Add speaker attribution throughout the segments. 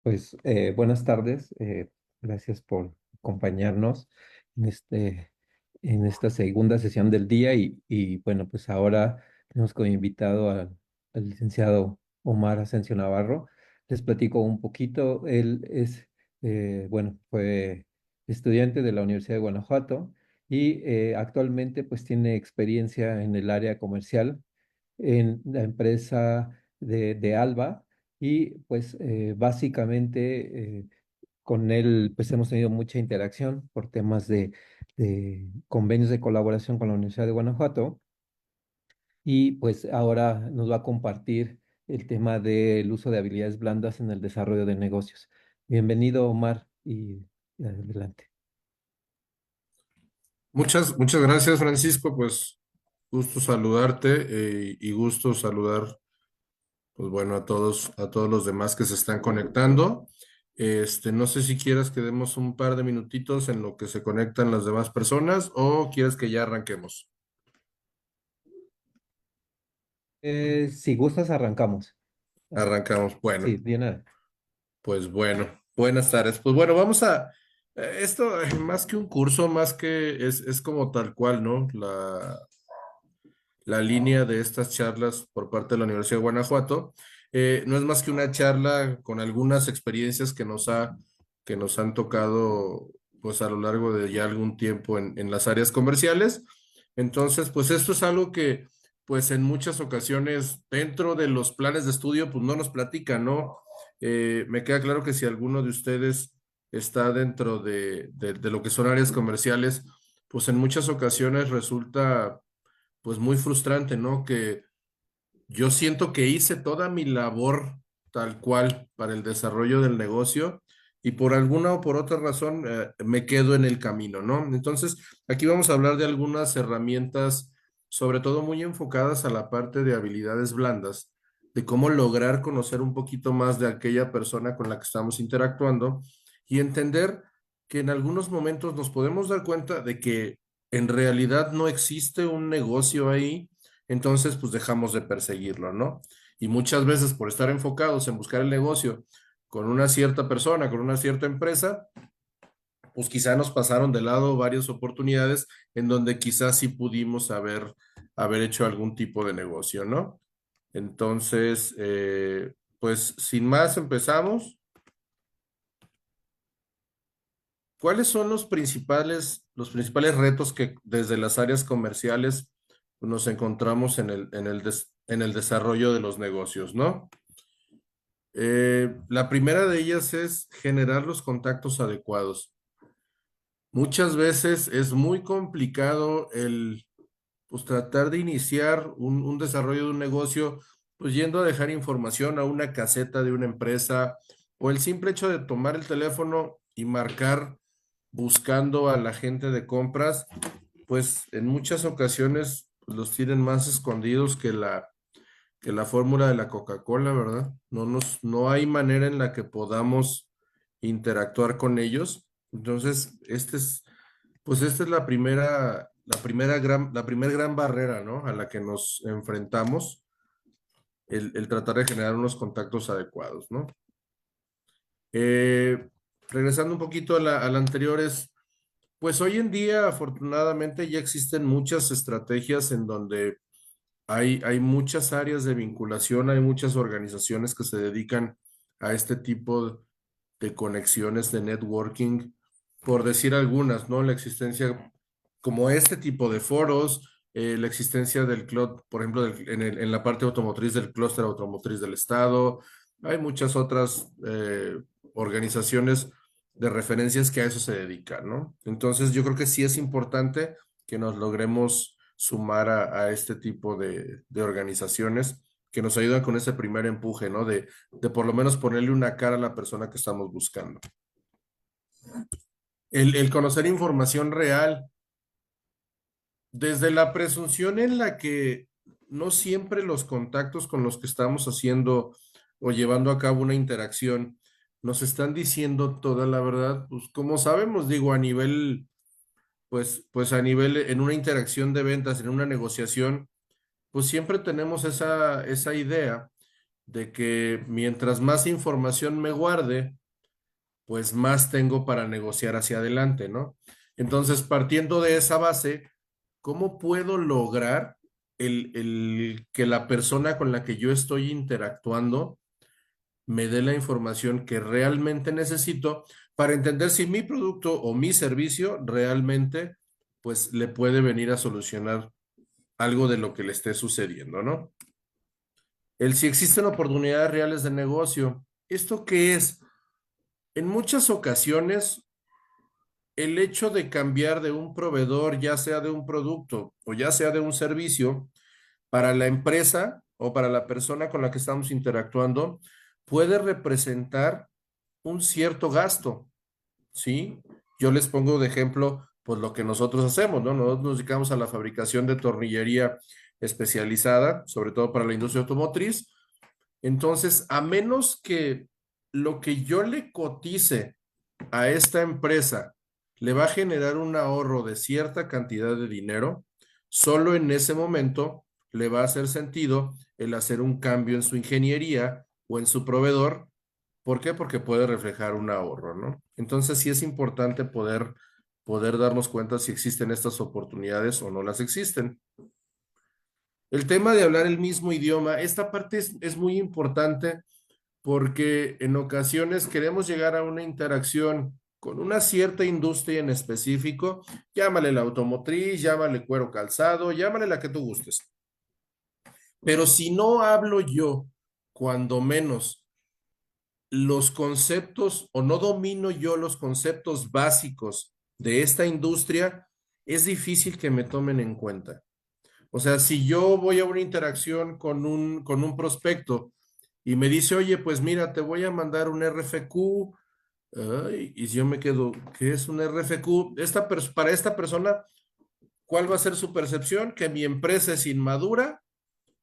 Speaker 1: Pues buenas tardes, gracias por acompañarnos en en esta segunda sesión del día bueno, pues ahora tenemos como invitado al licenciado Omar Asensio Navarro. Les platico un poquito, él es, bueno, fue estudiante de la Universidad de Guanajuato y actualmente pues tiene experiencia en el área comercial en la empresa de Alba y pues básicamente con él pues hemos tenido mucha interacción por temas de convenios de colaboración con la Universidad de Guanajuato y pues ahora nos va a compartir el tema del uso de habilidades blandas en el desarrollo de negocios. Bienvenido, Omar, y adelante.
Speaker 2: Muchas gracias, Francisco. Pues gusto saludarte y gusto saludar, pues bueno, a todos los demás que se están conectando. No sé si quieras que demos un par de minutitos en lo que se conectan las demás personas o quieres que ya arranquemos.
Speaker 1: Si gustas, arrancamos. Ah,
Speaker 2: Arrancamos.
Speaker 1: sí,
Speaker 2: Bueno,
Speaker 1: bien.
Speaker 2: pues bueno, buenas tardes. Pues bueno, vamos a esto más que un curso, más que es como tal cual, ¿no? La línea de estas charlas por parte de la Universidad de Guanajuato. No es más que una charla con algunas experiencias que nos han tocado pues a lo largo de ya algún tiempo en las áreas comerciales. Entonces, pues esto es algo que pues en muchas ocasiones dentro de los planes de estudio pues no nos platican, ¿no? Me queda claro que si alguno de ustedes está dentro de lo que son áreas comerciales, pues en muchas ocasiones resulta pues muy frustrante, ¿no? Que yo siento que hice toda mi labor tal cual para el desarrollo del negocio y por alguna o por otra razón me quedo en el camino, ¿no? Entonces, aquí vamos a hablar de algunas herramientas, sobre todo muy enfocadas a la parte de habilidades blandas, de cómo lograr conocer un poquito más de aquella persona con la que estamos interactuando y entender que en algunos momentos nos podemos dar cuenta de que en realidad no existe un negocio ahí, entonces pues dejamos de perseguirlo, ¿no? Y muchas veces por estar enfocados en buscar el negocio con una cierta persona, con una cierta empresa, pues quizá nos pasaron de lado varias oportunidades en donde quizás sí pudimos haber hecho algún tipo de negocio, ¿no? Entonces, pues sin más empezamos. ¿Cuáles son los principales retos que desde las áreas comerciales nos encontramos en el desarrollo de los negocios, ¿no? La primera de ellas es generar los contactos adecuados. Muchas veces es muy complicado el pues, tratar de iniciar un desarrollo de un negocio, pues yendo a dejar información a una caseta de una empresa o el simple hecho de tomar el teléfono y marcar buscando a la gente de compras, pues en muchas ocasiones pues, los tienen más escondidos que que la fórmula de la Coca-Cola, ¿verdad? No hay manera en la que podamos interactuar con ellos. Entonces, pues esta es la primera gran barrera, ¿no? A la que nos enfrentamos, el tratar de generar unos contactos adecuados, ¿no? Eh, Regresando un poquito a a la anterior, pues hoy en día, afortunadamente, ya existen muchas estrategias en donde hay muchas áreas de vinculación, hay muchas organizaciones que se dedican a este tipo de conexiones de networking, por decir algunas, ¿no? La existencia como este tipo de foros, la existencia del club, por ejemplo, en la parte automotriz del clúster automotriz del Estado, hay muchas otras organizaciones de referencias que a eso se dedican, ¿no? Entonces, yo creo que sí es importante que nos logremos sumar a este tipo de organizaciones que nos ayudan con ese primer empuje, ¿no? De por lo menos ponerle una cara a la persona que estamos buscando. El conocer información real, desde la presunción en la que no siempre los contactos con los que estamos haciendo o llevando a cabo una interacción nos están diciendo toda la verdad, pues como sabemos, digo, a nivel, pues a nivel, en una interacción de ventas, en una negociación, pues siempre tenemos esa idea, de que mientras más información me guarde, pues más tengo para negociar hacia adelante, ¿no? Entonces, partiendo de esa base, ¿cómo puedo lograr el que la persona con la que yo estoy interactuando me dé la información que realmente necesito para entender si mi producto o mi servicio realmente, pues, le puede venir a solucionar algo de lo que le esté sucediendo, ¿no? El si existen oportunidades reales de negocio. ¿Esto qué es? En muchas ocasiones, el hecho de cambiar de un proveedor, ya sea de un producto o ya sea de un servicio, para la empresa o para la persona con la que estamos interactuando, puede representar un cierto gasto, ¿sí? Yo les pongo de ejemplo, pues lo que nosotros hacemos, ¿no? Nosotros nos dedicamos a la fabricación de tornillería especializada, sobre todo para la industria automotriz. Entonces, a menos que lo que yo le cotice a esta empresa le va a generar un ahorro de cierta cantidad de dinero, solo en ese momento le va a hacer sentido el hacer un cambio en su ingeniería o en su proveedor. ¿Por qué? Porque puede reflejar un ahorro, ¿no? Entonces sí es importante poder darnos cuenta si existen estas oportunidades o no las existen. El tema de hablar el mismo idioma, esta parte es muy importante porque en ocasiones queremos llegar a una interacción con una cierta industria en específico, llámale la automotriz, llámale cuero calzado, llámale la que tú gustes. Pero si no hablo yo, cuando menos, los conceptos o no domino yo los conceptos básicos de esta industria, es difícil que me tomen en cuenta. O sea, si yo voy a una interacción con un prospecto y me dice, oye, pues mira, te voy a mandar un RFQ, ay, y si yo me quedo, ¿qué es un RFQ? Para esta persona, ¿cuál va a ser su percepción? Que mi empresa es inmadura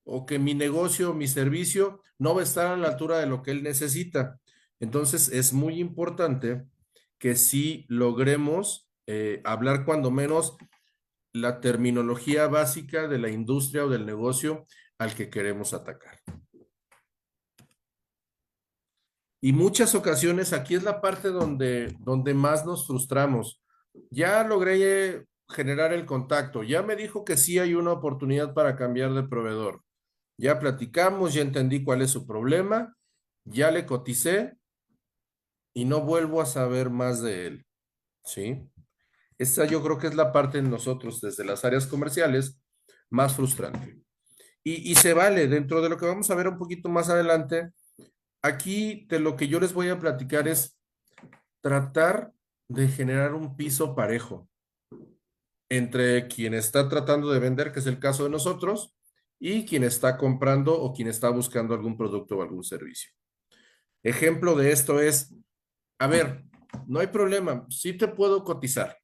Speaker 2: o que mi negocio, mi servicio no va a estar a la altura de lo que él necesita. Entonces, es muy importante que sí logremos hablar cuando menos la terminología básica de la industria o del negocio al que queremos atacar. Y muchas ocasiones aquí es la parte donde más nos frustramos. Ya logré generar el contacto, ya me dijo que sí hay una oportunidad para cambiar de proveedor. Ya platicamos, ya entendí cuál es su problema, ya le coticé y no vuelvo a saber más de él, ¿sí? Esa yo creo que es la parte en nosotros desde las áreas comerciales más frustrante. Y se vale, dentro de lo que vamos a ver un poquito más adelante, aquí de lo que yo les voy a platicar es tratar de generar un piso parejo entre quien está tratando de vender, que es el caso de nosotros, y quien está comprando o quien está buscando algún producto o algún servicio. Ejemplo de esto es, a ver, no hay problema, sí te puedo cotizar,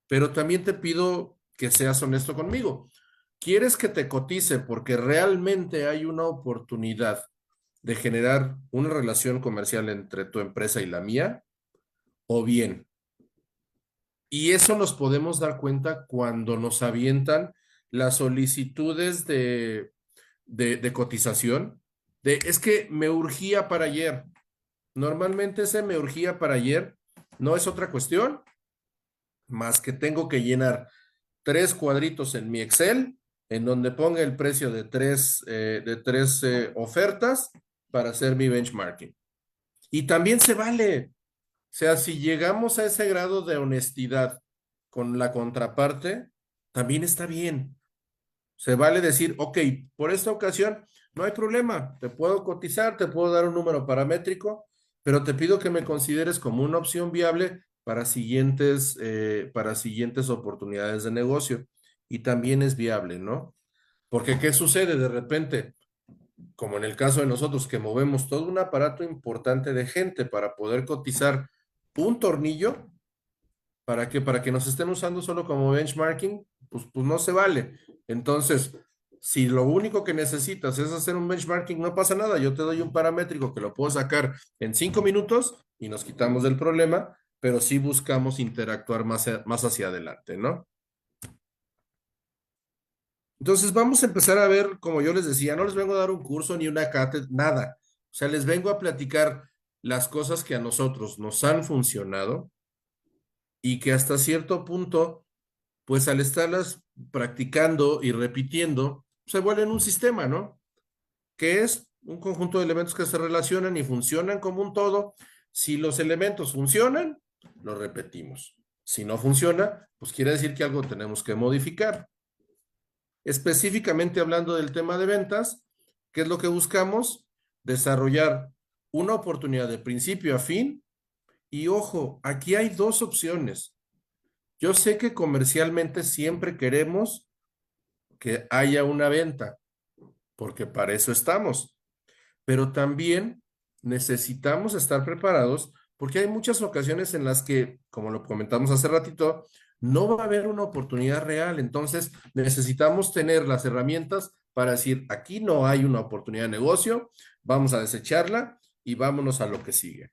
Speaker 2: pero también te pido que seas honesto conmigo. ¿Quieres que te cotice porque realmente hay una oportunidad de generar una relación comercial entre tu empresa y la mía? ¿O bien, y eso nos podemos dar cuenta cuando nos avientan las solicitudes de cotización? Es que me urgía para ayer. Normalmente ese me urgía para ayer no es otra cuestión más que tengo que llenar tres cuadritos en mi Excel en donde ponga el precio de tres ofertas para hacer mi benchmarking. Y también se vale. O sea, si llegamos a ese grado de honestidad con la contraparte, también está bien. Se vale decir, ok, por esta ocasión no hay problema, te puedo cotizar, te puedo dar un número paramétrico, pero te pido que me consideres como una opción viable para siguientes oportunidades de negocio. Y también es viable, ¿no? Porque ¿qué sucede de repente? Como en el caso de nosotros, que movemos todo un aparato importante de gente para poder cotizar un tornillo, para que nos estén usando solo como benchmarking, pues no se vale. Entonces, si lo único que necesitas es hacer un benchmarking, no pasa nada. Yo te doy un paramétrico que lo puedo sacar en 5 minutos y nos quitamos del problema, pero sí buscamos interactuar más hacia adelante, ¿no? Entonces vamos a empezar a ver, como yo les decía, no les vengo a dar un curso ni una cátedra, nada. O sea, les vengo a platicar las cosas que a nosotros nos han funcionado y que hasta cierto punto, pues al estarlas practicando y repitiendo, se vuelven un sistema, ¿no? Que es un conjunto de elementos que se relacionan y funcionan como un todo. Si los elementos funcionan, lo repetimos. Si no funciona, pues quiere decir que algo tenemos que modificar. Específicamente hablando del tema de ventas, ¿qué es lo que buscamos? Desarrollar una oportunidad de principio a fin. Y ojo, aquí hay dos opciones. Yo sé que comercialmente siempre queremos que haya una venta, porque para eso estamos, pero también necesitamos estar preparados porque hay muchas ocasiones en las que, como lo comentamos hace ratito, no va a haber una oportunidad real. Entonces, necesitamos tener las herramientas para decir, aquí no hay una oportunidad de negocio, vamos a desecharla y vámonos a lo que sigue.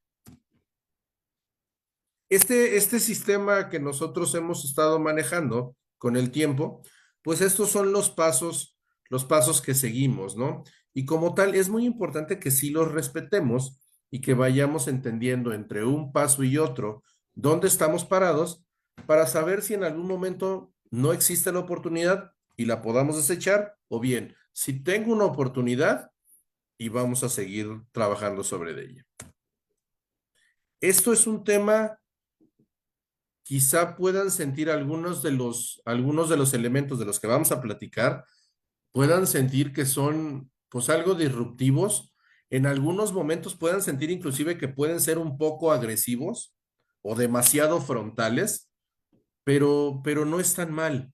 Speaker 2: Este sistema que nosotros hemos estado manejando con el tiempo, pues estos son los pasos que seguimos, ¿no? Y como tal, es muy importante que sí los respetemos y que vayamos entendiendo entre un paso y otro dónde estamos parados para saber si en algún momento no existe la oportunidad y la podamos desechar, o bien, si tengo una oportunidad y vamos a seguir trabajando sobre ella. Esto es un tema quizá puedan sentir algunos de los elementos de los que vamos a platicar, puedan sentir que son pues algo disruptivos. En algunos momentos puedan sentir inclusive que pueden ser un poco agresivos o demasiado frontales, pero no es tan mal.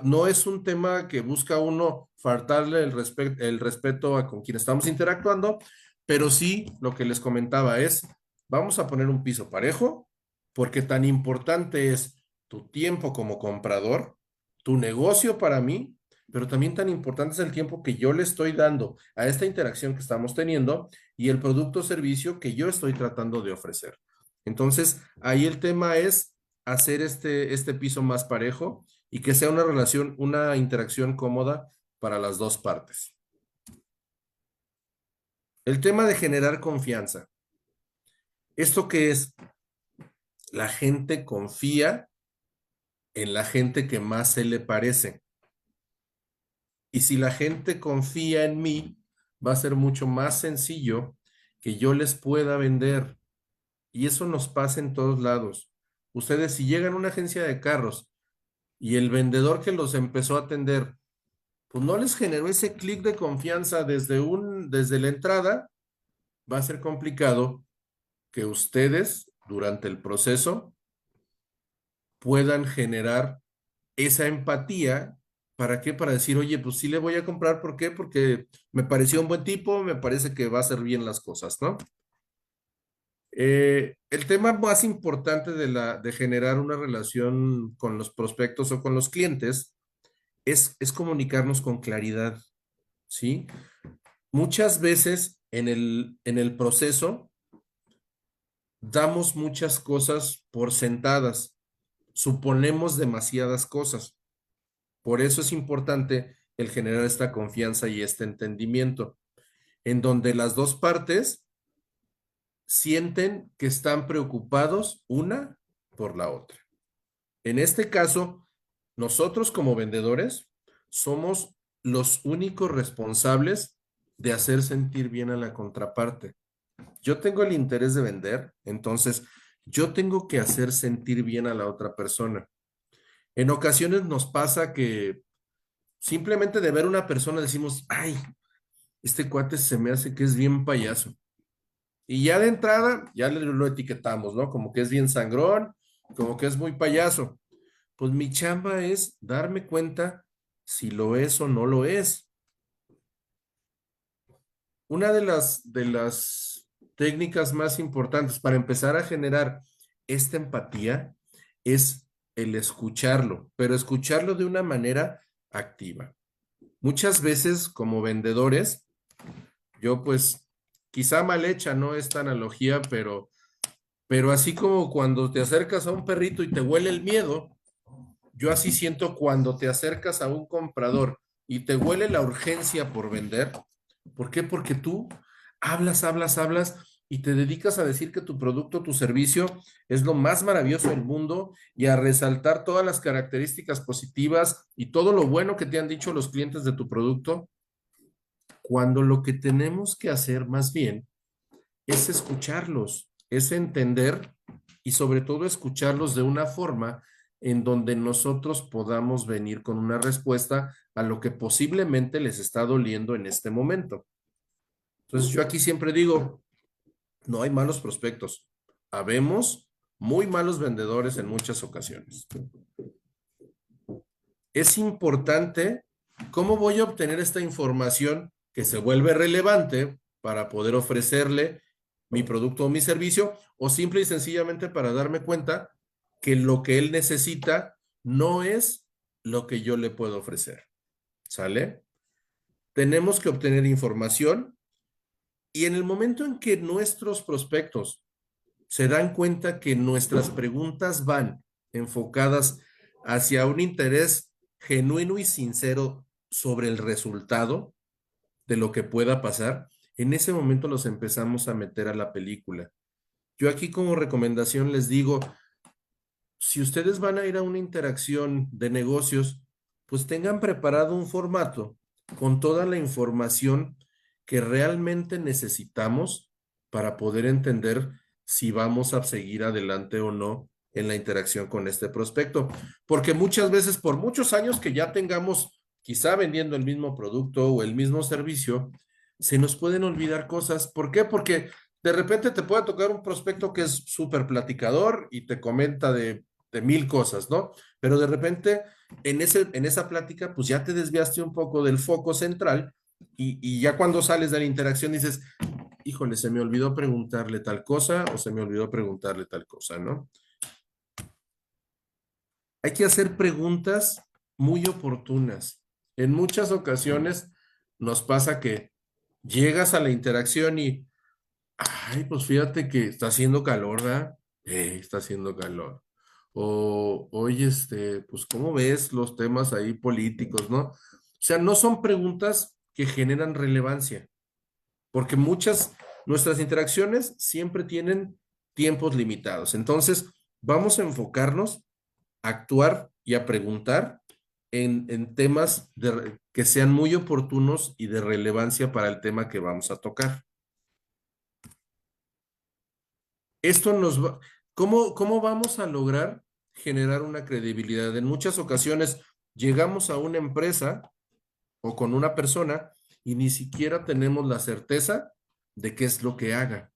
Speaker 2: No es un tema que busca uno faltarle el respeto a con quien estamos interactuando, pero sí lo que les comentaba es, vamos a poner un piso parejo, porque tan importante es tu tiempo como comprador, tu negocio para mí, pero también tan importante es el tiempo que yo le estoy dando a esta interacción que estamos teniendo y el producto o servicio que yo estoy tratando de ofrecer. Entonces, ahí el tema es hacer este piso más parejo y que sea una relación, una interacción cómoda para las dos partes. El tema de generar confianza. ¿Esto qué es? La gente confía en la gente que más se le parece. Y si la gente confía en mí, va a ser mucho más sencillo que yo les pueda vender. Y eso nos pasa en todos lados. Ustedes, si llegan a una agencia de carros y el vendedor que los empezó a atender pues no les generó ese clic de confianza desde la entrada, va a ser complicado que ustedes durante el proceso puedan generar esa empatía. ¿Para qué? Para decir, oye, pues sí le voy a comprar. ¿Por qué? Porque me pareció un buen tipo, me parece que va a hacer bien las cosas, ¿no? El tema más importante de generar una relación con los prospectos o con los clientes es comunicarnos con claridad, ¿sí? Muchas veces en el proceso damos muchas cosas por sentadas, suponemos demasiadas cosas. Por eso es importante el generar esta confianza y este entendimiento, en donde las dos partes sienten que están preocupados una por la otra. En este caso, nosotros como vendedores somos los únicos responsables de hacer sentir bien a la contraparte. Yo tengo el interés de vender, entonces yo tengo que hacer sentir bien a la otra persona. En ocasiones nos pasa que simplemente de ver una persona decimos, ay, este cuate se me hace que es bien payaso. Y ya de entrada, ya lo etiquetamos, ¿no? Como que es bien sangrón, como que es muy payaso. Pues mi chamba es darme cuenta si lo es o no lo es. Una de las técnicas más importantes para empezar a generar esta empatía es el escucharlo, pero escucharlo de una manera activa. Muchas veces como vendedores, yo pues quizá mal hecha, ¿no? Esta analogía, pero así como cuando te acercas a un perrito y te huele el miedo, Yo así siento cuando te acercas a un comprador y te huele la urgencia por vender. ¿Por qué? Porque tú hablas y te dedicas a decir que tu producto, tu servicio es lo más maravilloso del mundo y a resaltar todas las características positivas y todo lo bueno que te han dicho los clientes de tu producto, cuando lo que tenemos que hacer más bien es escucharlos, es entender y sobre todo escucharlos de una forma en donde nosotros podamos venir con una respuesta a lo que posiblemente les está doliendo en este momento. Entonces yo aquí siempre digo, no hay malos prospectos, habemos muy malos vendedores en muchas ocasiones. Es importante cómo voy a obtener esta información que se vuelve relevante para poder ofrecerle mi producto o mi servicio, o simple y sencillamente para darme cuenta que lo que él necesita no es lo que yo le puedo ofrecer. ¿Sale? Tenemos que obtener información y en el momento en que nuestros prospectos se dan cuenta que nuestras preguntas van enfocadas hacia un interés genuino y sincero sobre el resultado de lo que pueda pasar, en ese momento los empezamos a meter a la película. Yo aquí como recomendación les digo, si ustedes van a ir a una interacción de negocios, pues tengan preparado un formato con toda la información que realmente necesitamos para poder entender si vamos a seguir adelante o no en la interacción con este prospecto. Porque muchas veces, por muchos años que ya tengamos quizá vendiendo el mismo producto o el mismo servicio, se nos pueden olvidar cosas. ¿Por qué? Porque de repente te puede tocar un prospecto que es súper platicador y te comenta de mil cosas, ¿no? Pero de repente en esa plática, pues ya te desviaste un poco del foco central y ya cuando sales de la interacción dices, híjole, se me olvidó preguntarle tal cosa o se me olvidó preguntarle tal cosa, ¿no? Hay que hacer preguntas muy oportunas. En muchas ocasiones nos pasa que llegas a la interacción y, ay, pues fíjate que está haciendo calor, ¿verdad? Está haciendo calor. O, oye, pues, ¿cómo ves los temas ahí políticos, no? O sea, no son preguntas que generan relevancia, porque nuestras interacciones siempre tienen tiempos limitados. Entonces, vamos a enfocarnos a actuar y a preguntar en temas que sean muy oportunos y de relevancia para el tema que vamos a tocar. Esto nos va, ¿cómo vamos a lograr generar una credibilidad? En muchas ocasiones llegamos a una empresa o con una persona y ni siquiera tenemos la certeza de qué es lo que haga.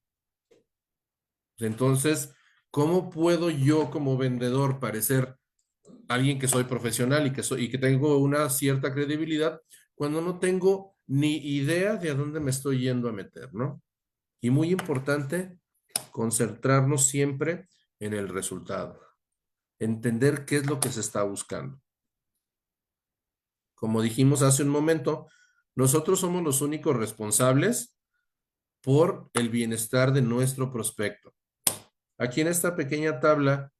Speaker 2: Entonces, ¿cómo puedo yo como vendedor parecer alguien que soy profesional y que tengo una cierta credibilidad cuando no tengo ni idea de a dónde me estoy yendo a meter, ¿no? Y muy importante, concentrarnos siempre en el resultado, entender qué es lo que se está buscando. Como dijimos hace un momento, nosotros somos los únicos responsables por el bienestar de nuestro prospecto. Aquí en esta pequeña tabla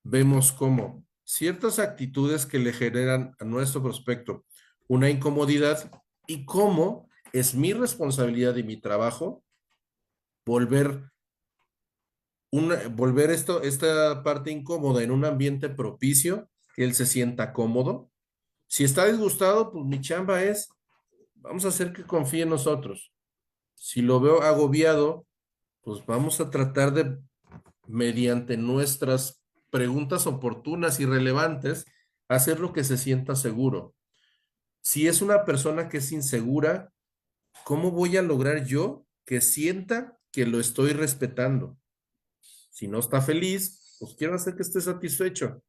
Speaker 2: vemos cómo ciertas actitudes que le generan a nuestro prospecto una incomodidad y cómo es mi responsabilidad y mi trabajo volver esta parte incómoda en un ambiente propicio, que él se sienta cómodo. Si está disgustado, pues mi chamba es, vamos a hacer que confíe en nosotros. Si lo veo agobiado, pues vamos a tratar de, mediante nuestras preguntas oportunas y relevantes, hacer lo que se sienta seguro. Si es una persona que es insegura, ¿cómo voy a lograr yo que sienta que lo estoy respetando? Si no está feliz, pues quiero hacer que esté satisfecho.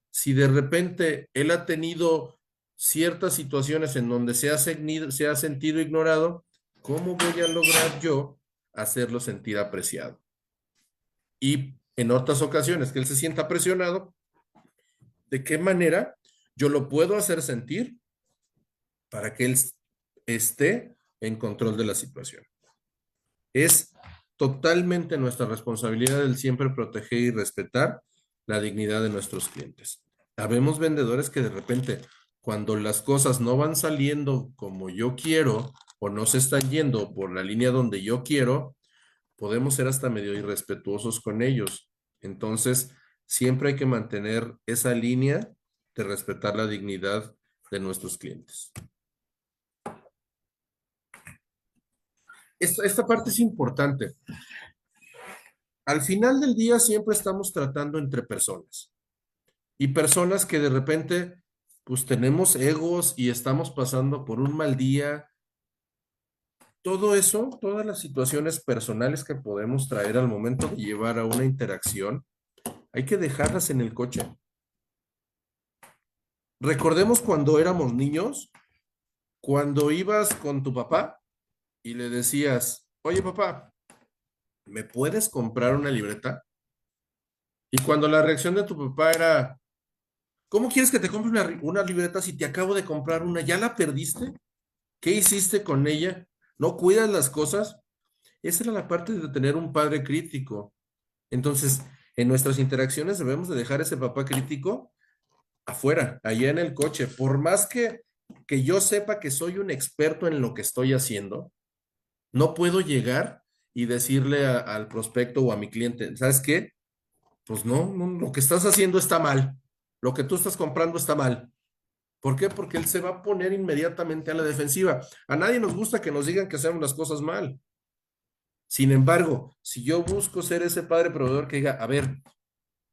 Speaker 2: Si de repente él ha tenido ciertas situaciones en donde se ha sentido ignorado, ¿cómo voy a lograr yo hacerlo sentir apreciado? Y en otras ocasiones que él se sienta presionado, ¿de qué manera yo lo puedo hacer sentir para que él esté en control de la situación? Es totalmente nuestra responsabilidad el siempre proteger y respetar la dignidad de nuestros clientes. Habemos vendedores que de repente, cuando las cosas no van saliendo como yo quiero o no se están yendo por la línea donde yo quiero, podemos ser hasta medio irrespetuosos con ellos. Entonces, siempre hay que mantener esa línea de respetar la dignidad de nuestros clientes. Esta parte es importante. Al final del día siempre estamos tratando entre personas y personas que de repente pues tenemos egos y estamos pasando por un mal día. Todo eso, todas las situaciones personales que podemos traer al momento de llevar a una interacción, hay que dejarlas en el coche. Recordemos cuando éramos niños, cuando ibas con tu papá y le decías, oye papá, ¿me puedes comprar una libreta? Y cuando la reacción de tu papá era, ¿cómo quieres que te compre una libreta si te acabo de comprar una? ¿Ya la perdiste? ¿Qué hiciste con ella? ¿No cuidas las cosas? Esa era la parte de tener un padre crítico. Entonces, en nuestras interacciones debemos de dejar ese papá crítico afuera, allá en el coche. Por más que yo sepa que soy un experto en lo que estoy haciendo, no puedo llegar y decirle al prospecto o a mi cliente, ¿sabes qué? Pues no, lo que estás haciendo está mal. Lo que tú estás comprando está mal. ¿Por qué? Porque él se va a poner inmediatamente a la defensiva. A nadie nos gusta que nos digan que hacemos las cosas mal. Sin embargo, si yo busco ser ese padre proveedor que diga, a ver,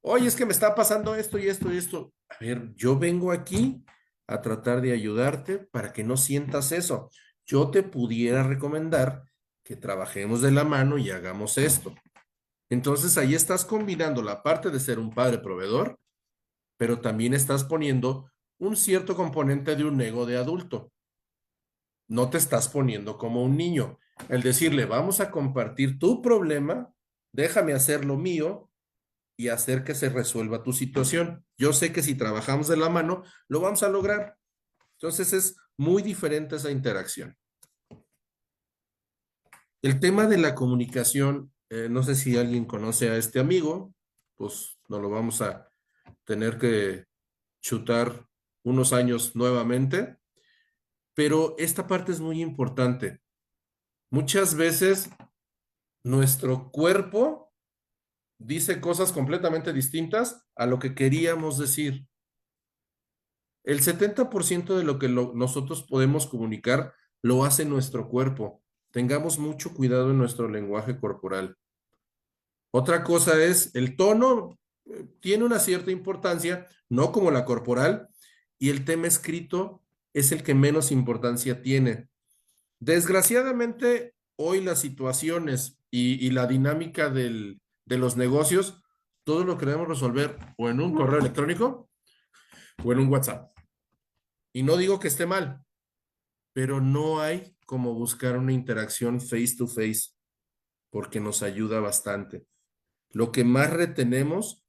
Speaker 2: oye, es que me está pasando esto y esto y esto. A ver, yo vengo aquí a tratar de ayudarte para que no sientas eso. Yo te pudiera recomendar que trabajemos de la mano y hagamos esto. Entonces ahí estás combinando la parte de ser un padre proveedor, pero también estás poniendo un cierto componente de un ego de adulto. No te estás poniendo como un niño. El decirle, vamos a compartir tu problema, déjame hacer lo mío y hacer que se resuelva tu situación. Yo sé que si trabajamos de la mano, lo vamos a lograr. Entonces es muy diferente esa interacción. El tema de la comunicación, no sé si alguien conoce a este amigo, pues nos lo vamos a tener que chutar unos años nuevamente, pero esta parte es muy importante. Muchas veces nuestro cuerpo dice cosas completamente distintas a lo que queríamos decir. El 70% de lo que nosotros podemos comunicar lo hace nuestro cuerpo. Tengamos mucho cuidado en nuestro lenguaje corporal. Otra cosa es el tono, tiene una cierta importancia, no como la corporal, y el tema escrito es el que menos importancia tiene. Desgraciadamente, hoy las situaciones y la dinámica de los negocios, todo lo queremos resolver o en un correo electrónico o en un WhatsApp. Y no digo que esté mal, pero no hay como buscar una interacción face to face porque nos ayuda bastante. Lo que más retenemos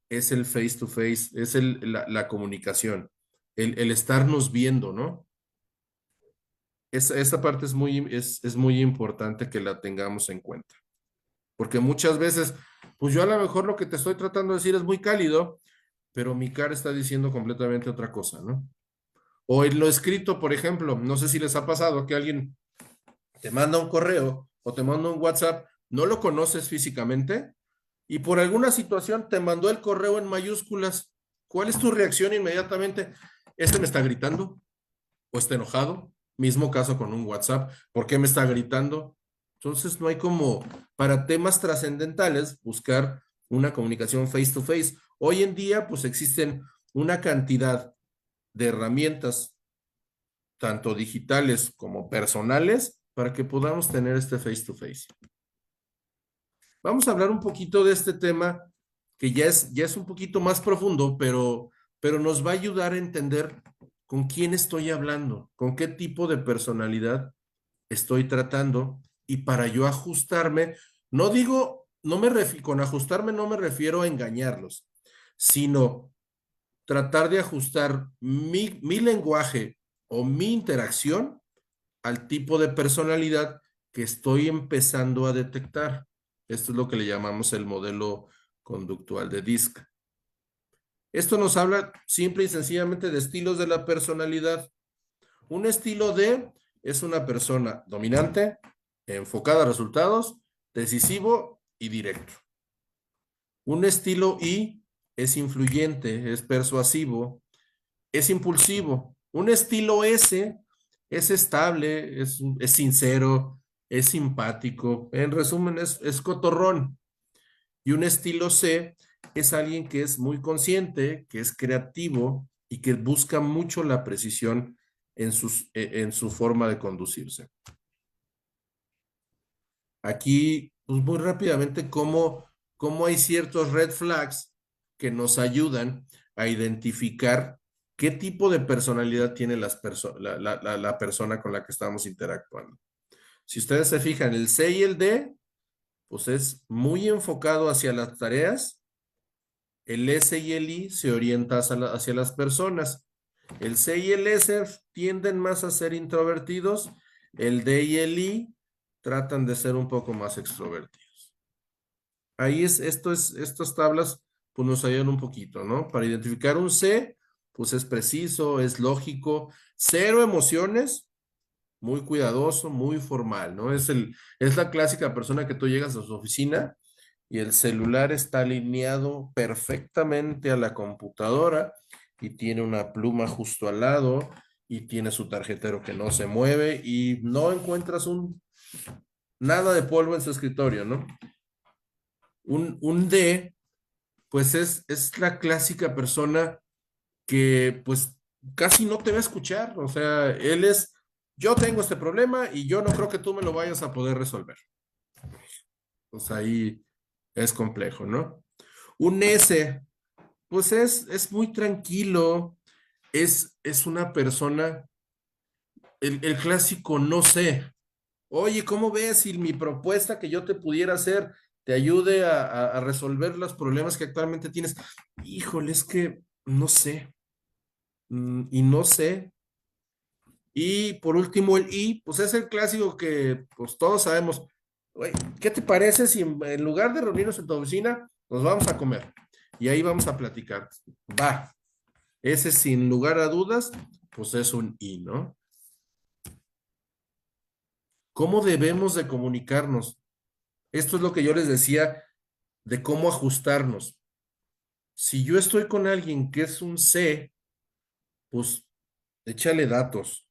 Speaker 2: es el face to face, es la comunicación, el estarnos viendo, ¿no? Esa parte es muy importante que la tengamos en cuenta, porque muchas veces, pues yo a lo mejor lo que te estoy tratando de decir es muy cálido, pero mi cara está diciendo completamente otra cosa, ¿no? O en lo escrito, por ejemplo, no sé si les ha pasado que alguien te manda un correo o te manda un WhatsApp, no lo conoces físicamente y por alguna situación te mandó el correo en mayúsculas. ¿Cuál es tu reacción inmediatamente? ¿Este me está gritando o está enojado? Mismo caso con un WhatsApp. ¿Por qué me está gritando? Entonces no hay como para temas trascendentales buscar una comunicación face to face. Hoy en día pues existen una cantidad de herramientas tanto digitales como personales, para que podamos tener este face to face. Vamos a hablar un poquito de este tema que ya es un poquito más profundo, pero nos va a ayudar a entender con quién estoy hablando, con qué tipo de personalidad estoy tratando y para yo ajustarme, no digo, con ajustarme no me refiero a engañarlos, sino tratar de ajustar mi lenguaje o mi interacción al tipo de personalidad que estoy empezando a detectar. Esto es lo que le llamamos el modelo conductual de DISC. Esto nos habla simple y sencillamente de estilos de la personalidad. Un estilo D es una persona dominante, enfocada a resultados, decisivo y directo. Un estilo I es influyente, es persuasivo, es impulsivo. Un estilo S es estable, es sincero, es simpático. En resumen, es cotorrón. Y un estilo C es alguien que es muy consciente, que es creativo y que busca mucho la precisión en su forma de conducirse. Aquí, pues muy rápidamente, cómo hay ciertos red flags que nos ayudan a identificar qué tipo de personalidad tiene la persona con la que estamos interactuando. Si ustedes se fijan, el C y el D, pues es muy enfocado hacia las tareas. El S y el I se orientan hacia las personas. El C y el S tienden más a ser introvertidos. El D y el I tratan de ser un poco más extrovertidos. Ahí estas tablas pues nos ayudan un poquito, ¿no? Para identificar un C, pues es preciso, es lógico, cero emociones, muy cuidadoso, muy formal, ¿no? Es la clásica persona que tú llegas a su oficina y el celular está alineado perfectamente a la computadora y tiene una pluma justo al lado y tiene su tarjetero que no se mueve y no encuentras nada de polvo en su escritorio, ¿no? Un D, pues es la clásica persona que pues casi no te va a escuchar, o sea, yo tengo este problema y yo no creo que tú me lo vayas a poder resolver. Pues ahí es complejo, ¿no? Un S, pues es muy tranquilo, es una persona, el clásico no sé. Oye, ¿cómo ves si mi propuesta que yo te pudiera hacer te ayude a resolver los problemas que actualmente tienes? Híjole, es que no sé, y no sé. Y por último, el I, pues es el clásico que pues todos sabemos. Oye, ¿qué te parece si en lugar de reunirnos en tu oficina, nos vamos a comer? Y ahí vamos a platicar. Va, ese sin lugar a dudas, pues es un I, ¿no? ¿Cómo debemos de comunicarnos? Esto es lo que yo les decía de cómo ajustarnos. Si yo estoy con alguien que es un C, pues échale datos,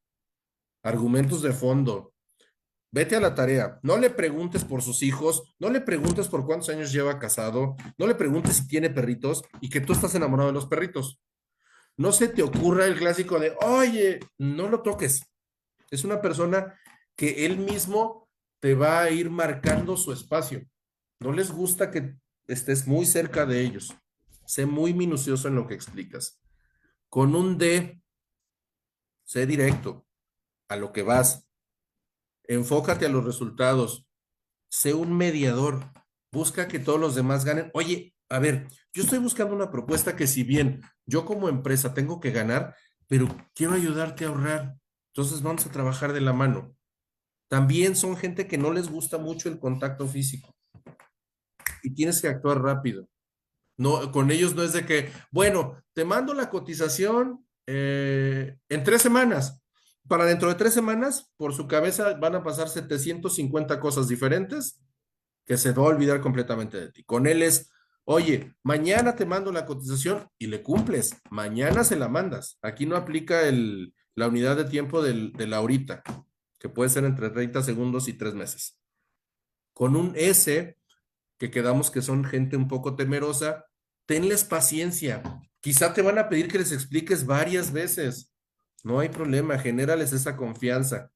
Speaker 2: argumentos de fondo. Vete a la tarea. No le preguntes por sus hijos, no le preguntes por cuántos años lleva casado, no le preguntes si tiene perritos y que tú estás enamorado de los perritos. No se te ocurra el clásico de, oye, no lo toques. Es una persona que él mismo te va a ir marcando su espacio. No les gusta que estés muy cerca de ellos. Sé muy minucioso en lo que explicas. Con un D, sé directo, a lo que vas. Enfócate a los resultados. Sé un mediador. Busca que todos los demás ganen. Oye, a ver, yo estoy buscando una propuesta que si bien yo como empresa tengo que ganar, pero quiero ayudarte a ahorrar. Entonces vamos a trabajar de la mano. También son gente que no les gusta mucho el contacto físico y tienes que actuar rápido. No, con ellos no es de que, bueno, te mando la cotización en 3 semanas. Para dentro de 3 semanas, por su cabeza van a pasar 750 cosas diferentes que se va a olvidar completamente de ti. Con él es, oye, mañana te mando la cotización y le cumples. Mañana se la mandas. Aquí no aplica la unidad de tiempo de la ahorita, que puede ser entre 30 segundos y 3 meses. Con un S, que quedamos que son gente un poco temerosa, tenles paciencia. Quizá te van a pedir que les expliques varias veces. No hay problema, genérales esa confianza.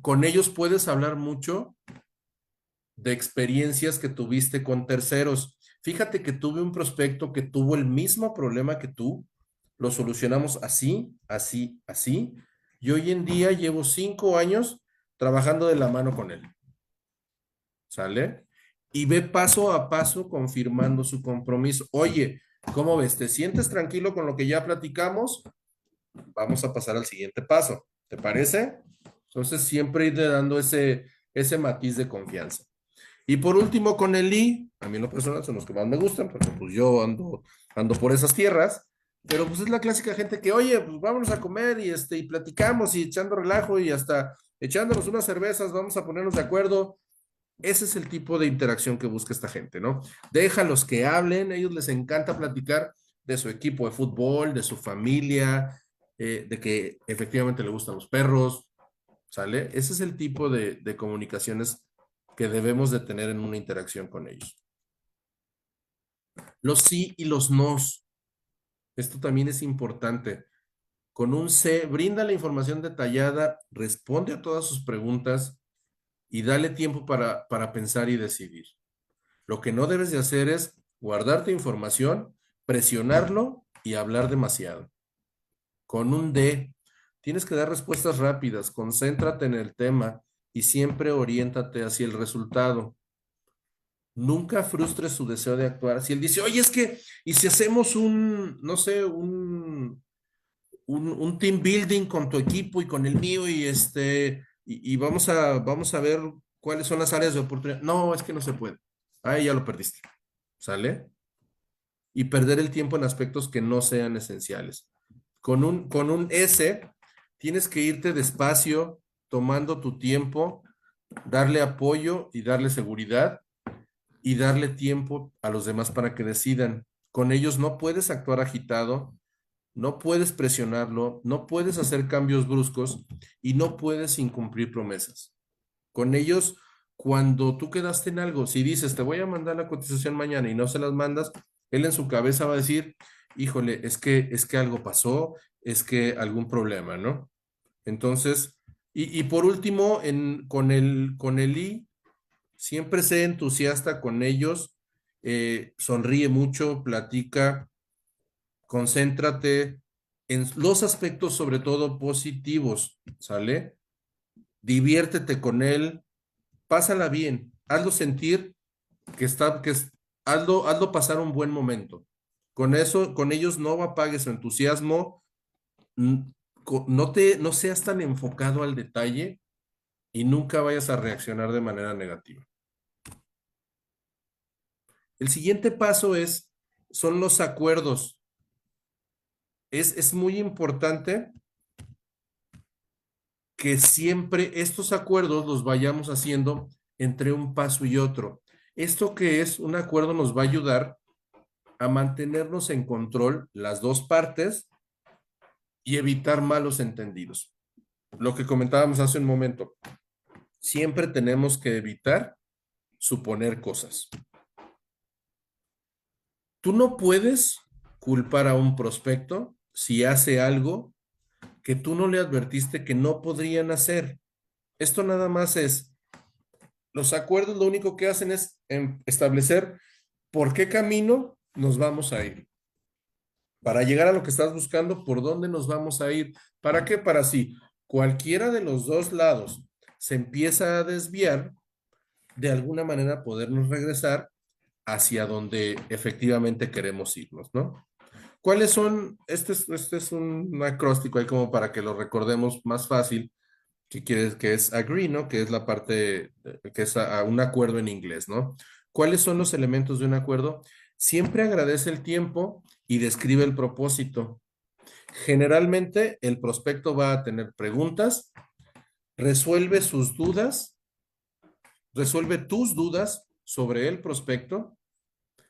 Speaker 2: Con ellos puedes hablar mucho de experiencias que tuviste con terceros. Fíjate que tuve un prospecto que tuvo el mismo problema que tú, lo solucionamos así, así, así, y hoy en día llevo 5 años trabajando de la mano con él. ¿Sale? Y ve paso a paso confirmando su compromiso. Oye, ¿cómo ves? ¿Te sientes tranquilo con lo que ya platicamos? Vamos a pasar al siguiente paso. ¿Te parece? Entonces siempre ir dando ese matiz de confianza. Y por último, con el I, a mí en lo personal son los que más me gustan, porque pues yo ando por esas tierras, pero pues es la clásica gente que, oye, pues vámonos a comer y platicamos y echando relajo y hasta echándonos unas cervezas, vamos a ponernos de acuerdo. Ese es el tipo de interacción que busca esta gente, ¿no? Déjalos que hablen, a ellos les encanta platicar de su equipo de fútbol, de su familia, de que efectivamente le gustan los perros, ¿sale? Ese es el tipo de comunicaciones que debemos de tener en una interacción con ellos. Los sí y los nos. Esto también es importante. Con un C, brinda la información detallada, responde a todas sus preguntas y dale tiempo para pensar y decidir. Lo que no debes de hacer es guardarte información, presionarlo y hablar demasiado. Con un D, tienes que dar respuestas rápidas, concéntrate en el tema y siempre oriéntate hacia el resultado. Nunca frustres su deseo de actuar. Si él dice, oye, es que, ¿y si hacemos no sé, un team building con tu equipo y con el mío y vamos a ver cuáles son las áreas de oportunidad? No, es que no se puede. Ahí ya lo perdiste. ¿Sale? Y perder el tiempo en aspectos que no sean esenciales. Con un S, tienes que irte despacio, tomando tu tiempo, darle apoyo y darle seguridad y darle tiempo a los demás para que decidan. Con ellos no puedes actuar agitado, no puedes presionarlo, no puedes hacer cambios bruscos y no puedes incumplir promesas. Con ellos, cuando tú quedaste en algo, si dices, te voy a mandar la cotización mañana y no se las mandas, él en su cabeza va a decir, híjole, es que algo pasó, es que algún problema, ¿no? Entonces, y por último, con el I, siempre sé entusiasta con ellos, sonríe mucho, platica, concéntrate en los aspectos sobre todo positivos, ¿sale? Diviértete con él, pásala bien, hazlo sentir hazlo pasar un buen momento. Con eso, con ellos no apagues su entusiasmo, n- no seas tan enfocado al detalle y nunca vayas a reaccionar de manera negativa. El siguiente paso son los acuerdos. Es muy importante que siempre estos acuerdos los vayamos haciendo entre un paso y otro. Esto que es un acuerdo nos va a ayudar a mantenernos en control las dos partes y evitar malos entendidos. Lo que comentábamos hace un momento, siempre tenemos que evitar suponer cosas. Tú no puedes culpar a un prospecto si hace algo que tú no le advertiste que no podrían hacer. Esto nada más los acuerdos lo único que hacen es establecer por qué camino nos vamos a ir. Para llegar a lo que estás buscando, ¿por dónde nos vamos a ir? ¿Para qué? Para si cualquiera de los dos lados se empieza a desviar, de alguna manera podernos regresar hacia donde efectivamente queremos irnos, ¿no? ¿Cuáles son? Este es un acróstico ahí como para que lo recordemos más fácil, que es agree, ¿no? Que es la parte, que es a un acuerdo en inglés, ¿no? ¿Cuáles son los elementos de un acuerdo? Siempre agradece el tiempo y describe el propósito. Generalmente el prospecto va a tener preguntas, resuelve sus dudas, resuelve tus dudas sobre el prospecto.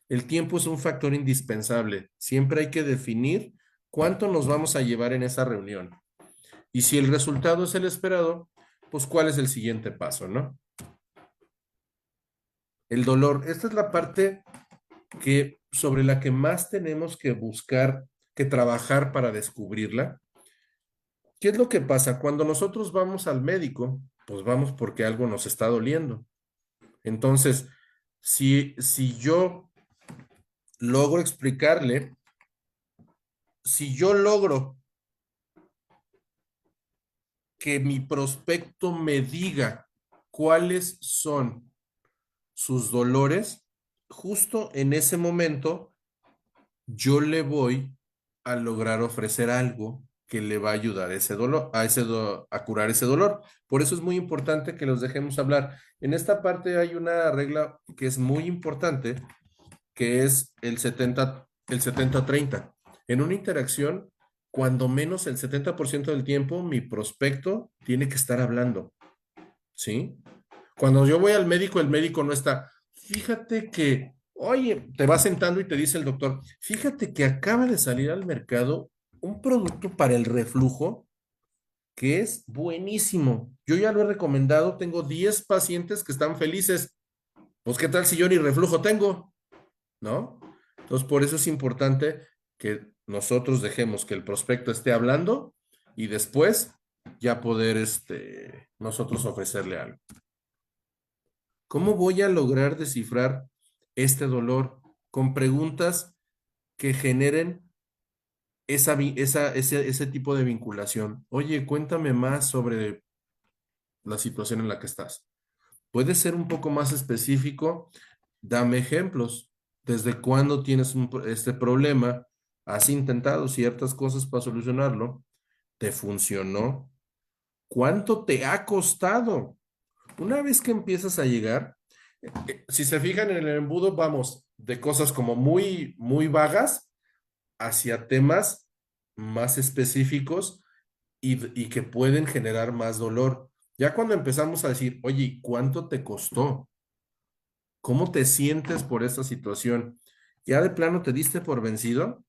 Speaker 2: El tiempo es un factor indispensable. Siempre hay que definir cuánto nos vamos a llevar en esa reunión. Y si el resultado es el esperado, pues cuál es el siguiente paso, ¿no? El dolor. Esta es la parte sobre la que más tenemos que buscar, que trabajar para descubrirla. ¿Qué es lo que pasa? Cuando nosotros vamos al médico, pues vamos porque algo nos está doliendo. Entonces, si yo logro explicarle, si yo logro que mi prospecto me diga cuáles son sus dolores, justo en ese momento yo le voy a lograr ofrecer algo que le va a ayudar ese dolor, a curar ese dolor. Por eso es muy importante que los dejemos hablar. En esta parte hay una regla que es muy importante, que es el 70-30. En una interacción, cuando menos el 70% del tiempo, mi prospecto tiene que estar hablando, ¿sí? Cuando yo voy al médico, el médico no está, fíjate que, oye, te va sentando y te dice el doctor, fíjate que acaba de salir al mercado un producto para el reflujo que es buenísimo. Yo ya lo he recomendado, tengo 10 pacientes que están felices. Pues, ¿qué tal si yo ni reflujo tengo? ¿No? Entonces, por eso es importante que nosotros dejemos que el prospecto esté hablando y después ya poder nosotros ofrecerle algo. ¿Cómo voy a lograr descifrar este dolor? Con preguntas que generen ese tipo de vinculación. Oye, cuéntame más sobre la situación en la que estás. ¿Puedes ser un poco más específico? Dame ejemplos. ¿Desde cuándo tienes este problema? ¿Has intentado ciertas cosas para solucionarlo? ¿Te funcionó? ¿Cuánto te ha costado? Una vez que empiezas a llegar, si se fijan en el embudo, vamos de cosas como muy, muy vagas hacia temas más específicos y que pueden generar más dolor. Ya cuando empezamos a decir, oye, ¿cuánto te costó? ¿Cómo te sientes por esta situación? ¿Ya de plano te diste por vencido?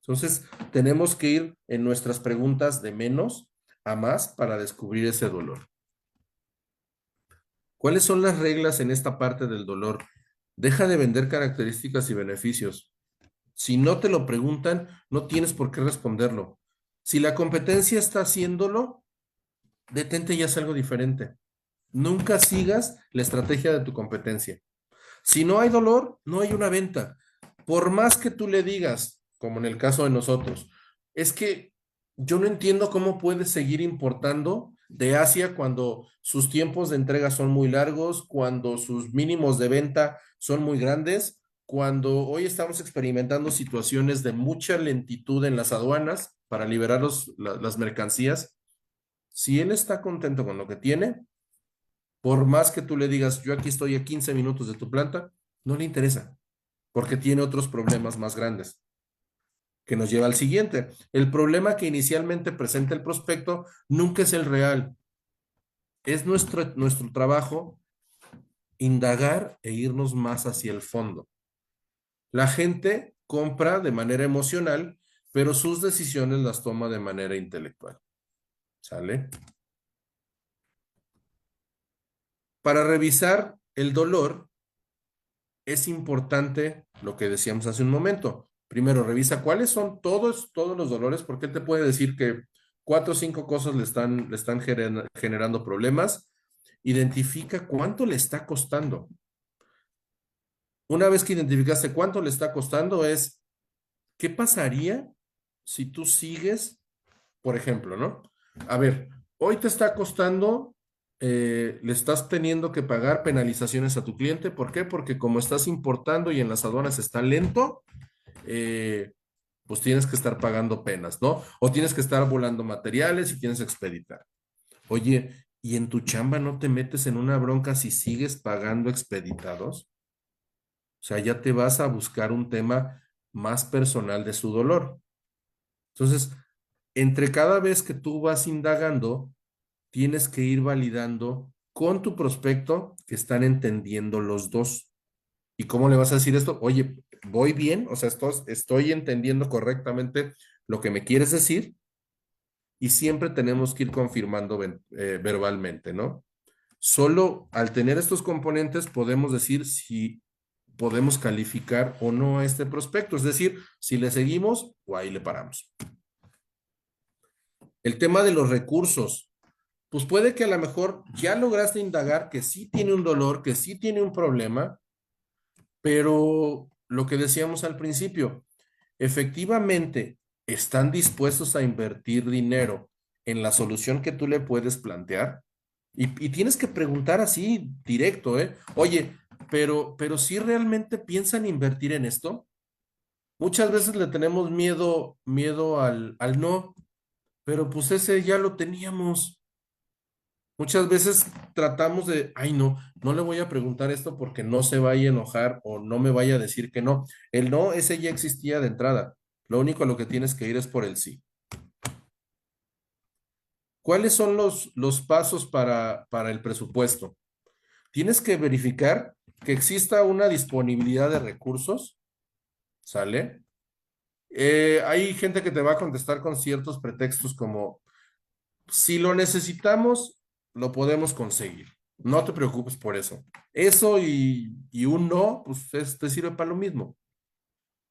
Speaker 2: Entonces, tenemos que ir en nuestras preguntas de menos a más para descubrir ese dolor. ¿Cuáles son las reglas en esta parte del dolor? Deja de vender características y beneficios. Si no te lo preguntan, no tienes por qué responderlo. Si la competencia está haciéndolo, detente y haz algo diferente. Nunca sigas la estrategia de tu competencia. Si no hay dolor, no hay una venta. Por más que tú le digas, como en el caso de nosotros, es que yo no entiendo cómo puedes seguir importando de Asia cuando sus tiempos de entrega son muy largos, cuando sus mínimos de venta son muy grandes, cuando hoy estamos experimentando situaciones de mucha lentitud en las aduanas para liberar las mercancías. Si él está contento con lo que tiene, por más que tú le digas, yo aquí estoy a 15 minutos de tu planta, no le interesa, porque tiene otros problemas más grandes, que nos lleva al siguiente. El problema que inicialmente presenta el prospecto nunca es el real. Es nuestro trabajo indagar e irnos más hacia el fondo. La gente compra de manera emocional, pero sus decisiones las toma de manera intelectual. ¿Sale? Para revisar el dolor, es importante lo que decíamos hace un momento. Primero, revisa cuáles son todos los dolores, porque él te puede decir que 4 o 5 cosas le están generando problemas. Identifica cuánto le está costando. Una vez que identificaste cuánto le está costando, ¿qué pasaría si tú sigues, por ejemplo, ¿no? A ver, hoy te está costando, le estás teniendo que pagar penalizaciones a tu cliente. ¿Por qué? Porque como estás importando y en las aduanas está lento, eh, pues tienes que estar pagando penas, ¿no? O tienes que estar volando materiales y tienes que expeditar. Oye, ¿y en tu chamba no te metes en una bronca si sigues pagando expeditados? O sea, ya te vas a buscar un tema más personal de su dolor. Entonces, entre cada vez que tú vas indagando, tienes que ir validando con tu prospecto que están entendiendo los dos. ¿Y cómo le vas a decir esto? Oye, ¿voy bien? O sea, estoy entendiendo correctamente lo que me quieres decir y siempre tenemos que ir confirmando verbalmente, ¿no? Solo al tener estos componentes podemos decir si podemos calificar o no a este prospecto, es decir, si le seguimos o ahí le paramos. El tema de los recursos, pues puede que a lo mejor ya lograste indagar que sí tiene un dolor, que sí tiene un problema, pero lo que decíamos al principio, efectivamente están dispuestos a invertir dinero en la solución que tú le puedes plantear. Y tienes que preguntar así directo, ¿eh? Oye, pero si realmente piensan invertir en esto, muchas veces le tenemos miedo al no. pero pues ese ya lo teníamos. Muchas veces tratamos de, ay no, no le voy a preguntar esto porque no se vaya a enojar o no me vaya a decir que no. El no, ese ya existía de entrada. Lo único a lo que tienes que ir es por el sí. ¿Cuáles son los pasos para el presupuesto? Tienes que verificar que exista una disponibilidad de recursos, ¿sale? Hay gente que te va a contestar con ciertos pretextos como, si lo necesitamos, lo podemos conseguir. No te preocupes por eso. Eso y un no, pues te sirve para lo mismo.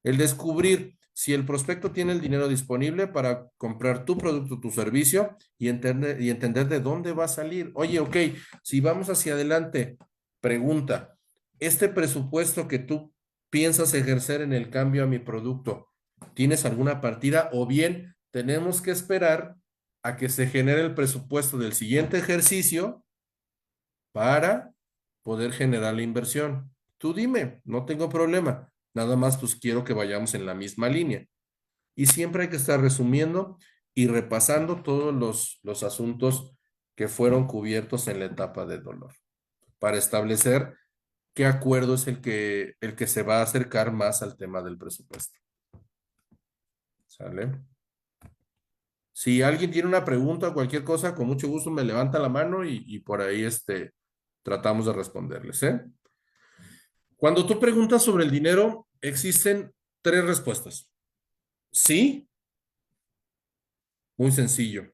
Speaker 2: El descubrir si el prospecto tiene el dinero disponible para comprar tu producto, tu servicio y entender de dónde va a salir. Oye, ok, si vamos hacia adelante, pregunta, ¿este presupuesto que tú piensas ejercer en el cambio a mi producto, tienes alguna partida o bien tenemos que esperar a que se genere el presupuesto del siguiente ejercicio para poder generar la inversión? Tú dime, no tengo problema. Nada más pues quiero que vayamos en la misma línea. Y siempre hay que estar resumiendo y repasando todos los asuntos que fueron cubiertos en la etapa de dolor para establecer qué acuerdo es el que se va a acercar más al tema del presupuesto. ¿Sale? Si alguien tiene una pregunta o cualquier cosa, con mucho gusto me levanta la mano y por ahí tratamos de responderles, ¿eh? Cuando tú preguntas sobre el dinero, existen tres respuestas. Sí, muy sencillo.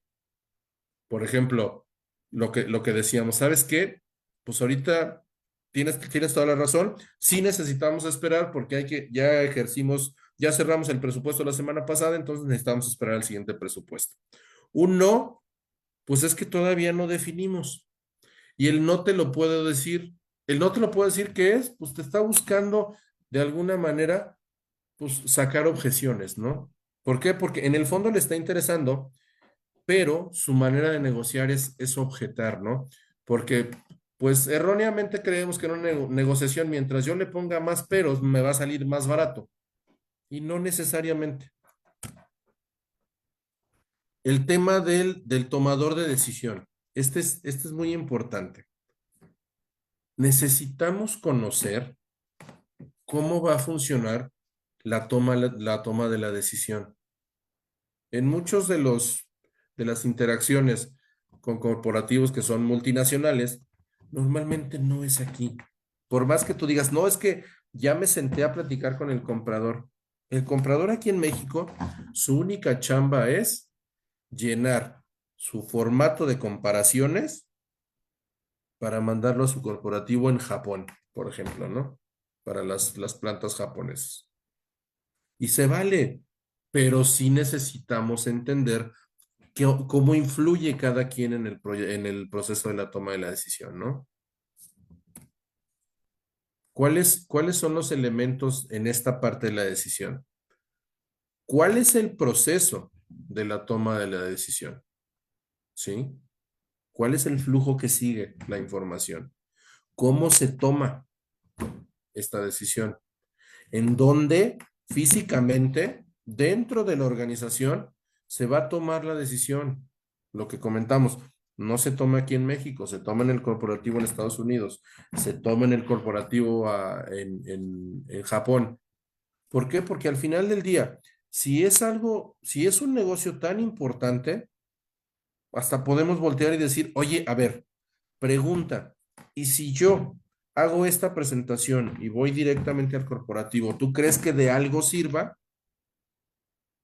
Speaker 2: Por ejemplo, lo que decíamos, ¿sabes qué? Pues ahorita tienes toda la razón. Sí necesitamos esperar porque ya ejercimos, ya cerramos el presupuesto la semana pasada, entonces necesitamos esperar al siguiente presupuesto. Un no, pues es que todavía no definimos. Y el no te lo puedo decir. El no te lo puedo decir qué es, pues te está buscando de alguna manera pues sacar objeciones, ¿no? ¿Por qué? Porque en el fondo le está interesando, pero su manera de negociar es objetar, ¿no? Porque pues erróneamente creemos que en una negociación, mientras yo le ponga más peros, me va a salir más barato. Y no necesariamente. El tema del tomador de decisión. Este es muy importante. Necesitamos conocer cómo va a funcionar la toma de la decisión. En muchos de las interacciones con corporativos que son multinacionales, normalmente no es aquí. Por más que tú digas, no, es que ya me senté a platicar con el comprador. El comprador aquí en México, su única chamba es llenar su formato de comparaciones para mandarlo a su corporativo en Japón, por ejemplo, ¿no? Para las plantas japonesas. Y se vale, pero sí necesitamos entender cómo influye cada quien en el proceso de la toma de la decisión, ¿no? ¿Cuáles son los elementos en esta parte de la decisión? ¿Cuál es el proceso de la toma de la decisión? ¿Sí? ¿Cuál es el flujo que sigue la información? ¿Cómo se toma esta decisión? ¿En dónde físicamente dentro de la organización se va a tomar la decisión? Lo que comentamos, no se toma aquí en México, se toma en el corporativo en Estados Unidos, se toma en el corporativo en Japón. ¿Por qué? Porque al final del día, si es un negocio tan importante, hasta podemos voltear y decir, oye, a ver, pregunta, ¿y si yo hago esta presentación y voy directamente al corporativo, ¿tú crees que de algo sirva?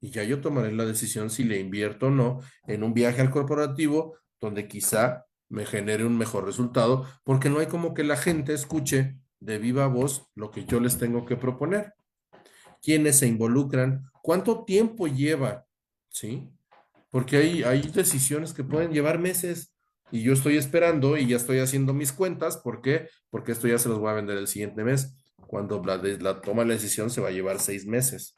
Speaker 2: Y ya yo tomaré la decisión si le invierto o no en un viaje al corporativo donde quizá me genere un mejor resultado, porque no hay como que la gente escuche de viva voz lo que yo les tengo que proponer. ¿Quiénes se involucran? ¿Cuánto tiempo lleva? ¿Sí? Porque hay decisiones que pueden llevar meses y yo estoy esperando y ya estoy haciendo mis cuentas. ¿Por qué? Porque esto ya se los voy a vender el siguiente mes, cuando la toma de la decisión se va a llevar 6 meses.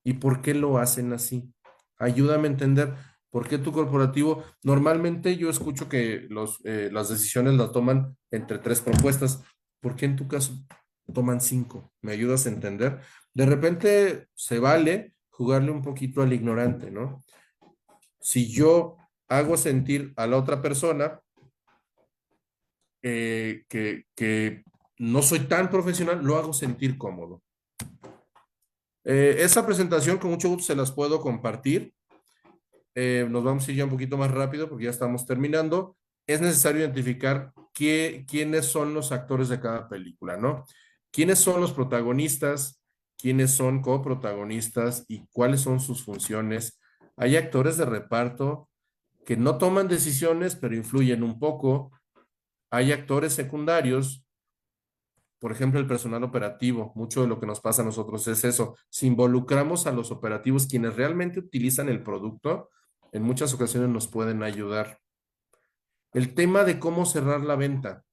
Speaker 2: ¿Y por qué lo hacen así? Ayúdame a entender por qué tu corporativo, normalmente yo escucho que las decisiones las toman entre tres propuestas. ¿Por qué en tu caso toman cinco? ¿Me ayudas a entender? De repente se vale jugarle un poquito al ignorante, ¿no? Si yo hago sentir a la otra persona que no soy tan profesional, lo hago sentir cómodo. Esa presentación con mucho gusto se las puedo compartir. Nos vamos a ir ya un poquito más rápido porque ya estamos terminando. Es necesario identificar quiénes son los actores de cada película, ¿no? ¿Quiénes son los protagonistas? ¿Quiénes son coprotagonistas? ¿Y cuáles son sus funciones? Hay actores de reparto que no toman decisiones, pero influyen un poco. Hay actores secundarios, por ejemplo, el personal operativo. Mucho de lo que nos pasa a nosotros es eso. Si involucramos a los operativos, quienes realmente utilizan el producto, en muchas ocasiones nos pueden ayudar. El tema de cómo cerrar la venta.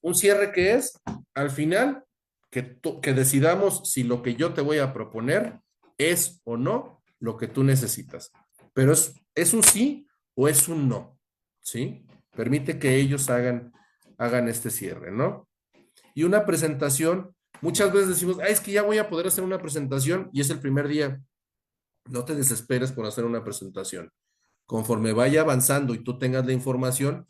Speaker 2: Un cierre que es, al final, que decidamos si lo que yo te voy a proponer es o no lo que tú necesitas. Pero es un sí o es un no, ¿sí? Permite que ellos hagan este cierre, ¿no? Y una presentación, muchas veces decimos, es que ya voy a poder hacer una presentación y es el primer día. No te desesperes por hacer una presentación. Conforme vaya avanzando y tú tengas la información,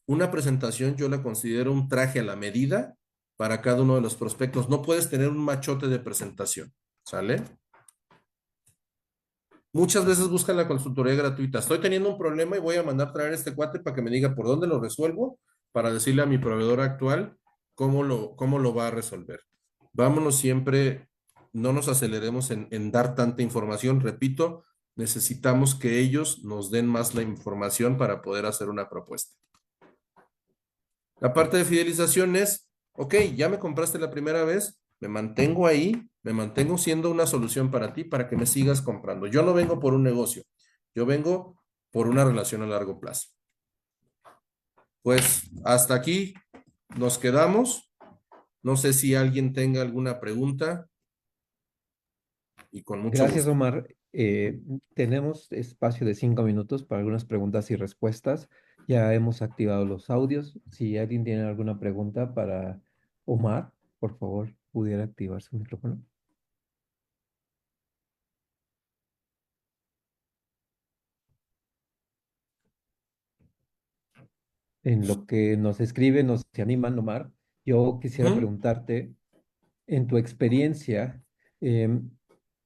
Speaker 2: una presentación yo la considero un traje a la medida para cada uno de los prospectos. No puedes tener un machote de presentación, ¿sale? Muchas veces buscan la consultoría gratuita. Estoy teniendo un problema y voy a mandar traer a este cuate para que me diga por dónde lo resuelvo, para decirle a mi proveedor actual cómo lo va a resolver. Vámonos siempre, no nos aceleremos en dar tanta información. Repito, necesitamos que ellos nos den más la información para poder hacer una propuesta. La parte de fidelización es, ok, ya me compraste la primera vez, me mantengo ahí, me mantengo siendo una solución para ti, para que me sigas comprando. Yo no vengo por un negocio, yo vengo por una relación a largo plazo. Pues hasta aquí nos quedamos. No sé si alguien tenga alguna pregunta y con mucho
Speaker 1: Gracias,
Speaker 2: gusto.
Speaker 1: Omar. Tenemos espacio de 5 minutos para algunas preguntas y respuestas. Ya hemos activado los audios. Si alguien tiene alguna pregunta para Omar, por favor, pudiera activar su micrófono. En lo que nos escribe, nos se animan, Omar. Yo quisiera
Speaker 2: Ujú.
Speaker 1: preguntarte, en tu experiencia, em,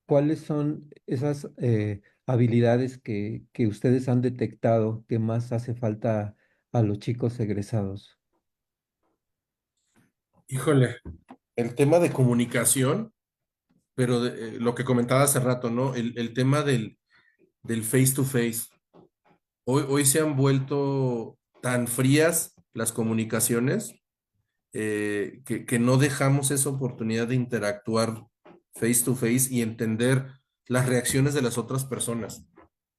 Speaker 1: ¿cuáles son esas habilidades que ustedes han detectado que más hace falta a los chicos egresados?
Speaker 2: Híjole, el tema de comunicación, pero lo que comentaba hace rato, ¿no? El tema del face to face. Hoy se han vuelto tan frías las comunicaciones que no dejamos esa oportunidad de interactuar face to face y entender las reacciones de las otras personas.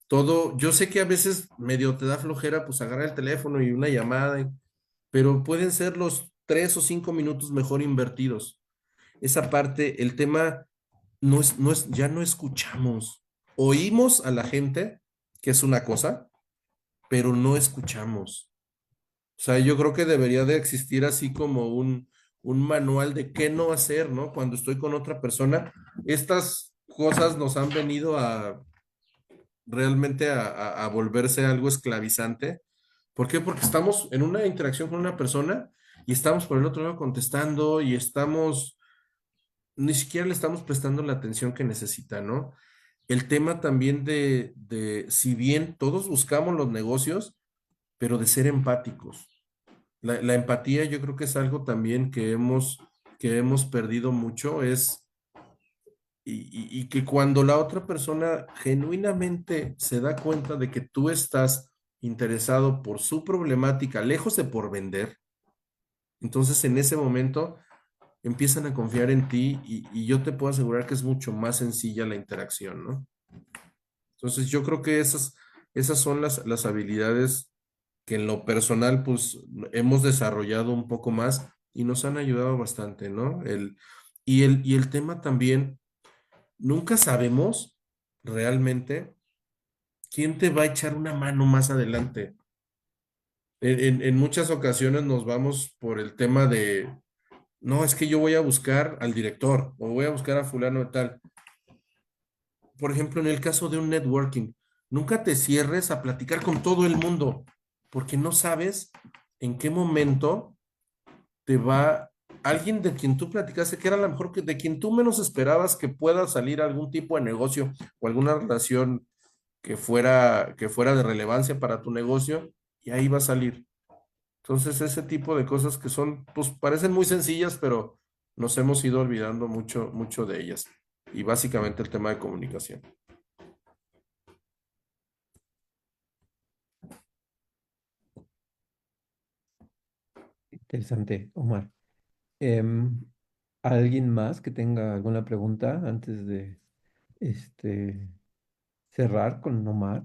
Speaker 2: Todo, yo sé que a veces medio te da flojera, pues agarrar el teléfono y una llamada, pero pueden ser los 3 o 5 minutos mejor invertidos. Esa parte, el tema ya no escuchamos. Oímos a la gente, que es una cosa, pero no escuchamos. O sea, yo creo que debería de existir así como un manual de qué no hacer, ¿no? Cuando estoy con otra persona, estas cosas nos han venido a realmente a volverse algo esclavizante. ¿Por qué? Porque estamos en una interacción con una persona y estamos por el otro lado contestando y ni siquiera le estamos prestando la atención que necesita, ¿no? El tema también si bien todos buscamos los negocios, pero de ser empáticos. La empatía yo creo que es algo también que hemos perdido mucho, y que cuando la otra persona genuinamente se da cuenta de que tú estás interesado por su problemática, lejos de por vender, entonces en ese momento empiezan a confiar en ti y yo te puedo asegurar que es mucho más sencilla la interacción, ¿no? Entonces yo creo que esas son las habilidades que en lo personal pues hemos desarrollado un poco más y nos han ayudado bastante, ¿no? Y el tema también, nunca sabemos realmente quién te va a echar una mano más adelante. En muchas ocasiones nos vamos por el tema de, no, es que yo voy a buscar al director o voy a buscar a fulano de tal. Por ejemplo, en el caso de un networking. nunca te cierres a platicar con todo el mundo, porque no sabes en qué momento te va alguien de quien tú platicaste, que era a lo mejor que de quien tú menos esperabas que pueda salir algún tipo de negocio o alguna relación que fuera de relevancia para tu negocio, y ahí va a salir. Entonces, ese tipo de cosas que son, pues parecen muy sencillas, pero nos hemos ido olvidando mucho, mucho de ellas. Y básicamente el tema de comunicación.
Speaker 1: Interesante, Omar. Em, ¿Alguien más que tenga alguna pregunta antes de este, cerrar con Omar?